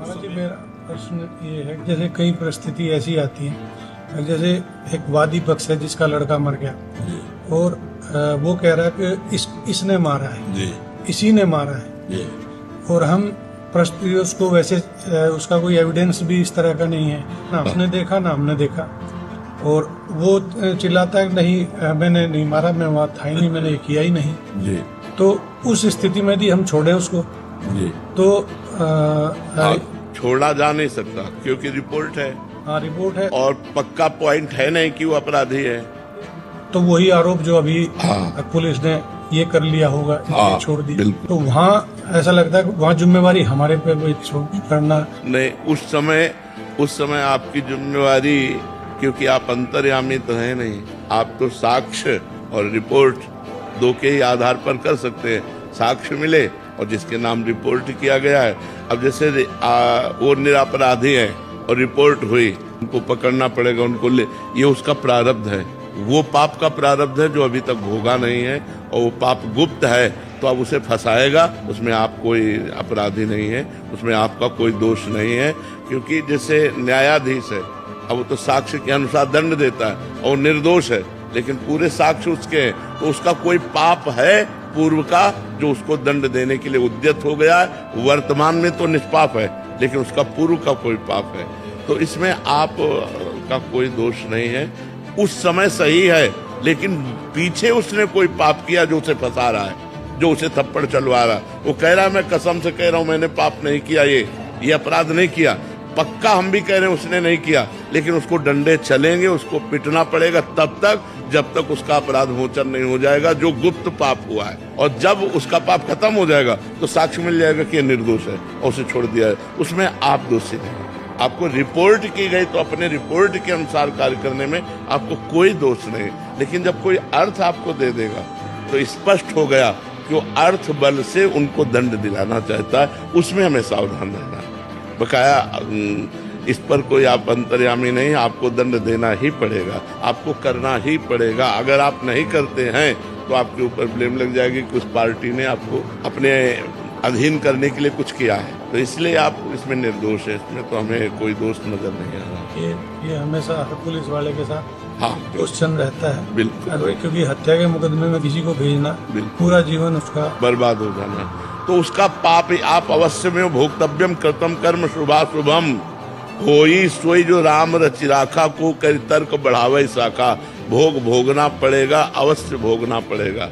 महाराज जी, मेरा प्रश्न ये है कि जैसे कई परिस्थिति ऐसी आती है, जैसे एक वादी पक्ष है जिसका लड़का मर गया और वो कह रहा है कि इसने मारा है जी इसी ने मारा है जी और हम परिस्थिति उसको वैसे उसका कोई एविडेंस भी इस तरह का नहीं है ना, उसने देखा ना हमने देखा, और वो चिल्लाता है नहीं मैंने नहीं मारा, मैं वहाँ था ही नहीं, मैंने किया ही नहीं। जी तो उस स्थिति में यदि हम छोड़े उसको जी तो छोड़ा जा नहीं सकता क्योंकि रिपोर्ट है हाँ रिपोर्ट है और पक्का पॉइंट है नहीं कि वो अपराधी है। तो वही आरोप जो अभी हाँ। पुलिस ने ये कर लिया होगा, इसलिए हाँ, छोड़ दी। बिल्कुल। तो वहाँ ऐसा लगता है कि वहाँ जिम्मेवारी हमारे पे भी करना नहीं, उस समय आपकी जिम्मेवारी, क्योंकि आप अंतर्यामी तो है नहीं, आप तो साक्ष्य और रिपोर्ट दो के ही आधार पर कर सकते हैं। साक्ष्य मिले और जिसके नाम रिपोर्ट किया गया है, अब जैसे वो निरपराधी है और रिपोर्ट हुई, उनको पकड़ना पड़ेगा, उनको ये उसका प्रारब्ध है, वो पाप का प्रारब्ध है जो अभी तक भोगा नहीं है, और वो पाप गुप्त है तो अब उसे फंसाएगा, उसमें आप कोई अपराधी नहीं है, उसमें आपका कोई दोष नहीं है। क्योंकि जैसे न्यायाधीश है, अब वो तो साक्ष्य के अनुसार दंड देता है और निर्दोष है, लेकिन पूरे साक्ष्य उसके हैं, तो उसका कोई पाप है पूर्व का जो उसको दंड देने के लिए उद्यत हो गया है। वर्तमान में तो निष्पाप है, लेकिन उसका पूर्व का कोई पाप है, तो इसमें आप का कोई दोष नहीं है। उस समय सही है, लेकिन पीछे उसने कोई पाप किया जो उसे फंसा रहा है, जो उसे थप्पड़ चलवा रहा है। वो कह रहा है मैं कसम से कह रहा हूं मैंने पाप नहीं किया, ये अपराध नहीं किया। पक्का हम भी कह रहे हैं उसने नहीं किया, लेकिन उसको डंडे चलेंगे, उसको पिटना पड़ेगा तब तक जब तक उसका अपराध मोचन नहीं हो जाएगा जो गुप्त पाप हुआ है। और जब उसका पाप खत्म हो जाएगा तो साक्ष्य मिल जाएगा कि ये निर्दोष है और उसे छोड़ दिया है, उसमें आप दोषी नहीं। आपको रिपोर्ट की गई तो अपने रिपोर्ट के अनुसार कार्य करने में आपको कोई दोष नहीं, लेकिन जब कोई अर्थ आपको दे देगा तो स्पष्ट हो गया कि वो अर्थ बल से उनको दंड दिलाना चाहता है, उसमें हमें सावधान रहना है। बकाया इस पर कोई आप अंतर्यामी नहीं, आपको दंड देना ही पड़ेगा, आपको करना ही पड़ेगा। अगर आप नहीं करते हैं तो आपके ऊपर ब्लेम लग जाएगी कि उस पार्टी ने आपको अपने अधीन करने के लिए कुछ किया है, तो इसलिए आप इसमें निर्दोष है, इसमें तो हमें कोई दोष नजर नहीं आ रहा। ये हमेशा हर पुलिस वाले के साथ हाँ क्वेश्चन रहता है, बिल्कुल, क्योंकि हत्या के मुकदमे में किसी को भेजना पूरा जीवन उसका बर्बाद हो जाना, तो उसका पाप आप अवश्य में भोक्तव्यम कृतम कर्म शुभाशुभम होई सोई जो राम रचि राखा को कर तर्क बढ़ावे शाखा। भोग भोगना पड़ेगा, अवश्य भोगना पड़ेगा।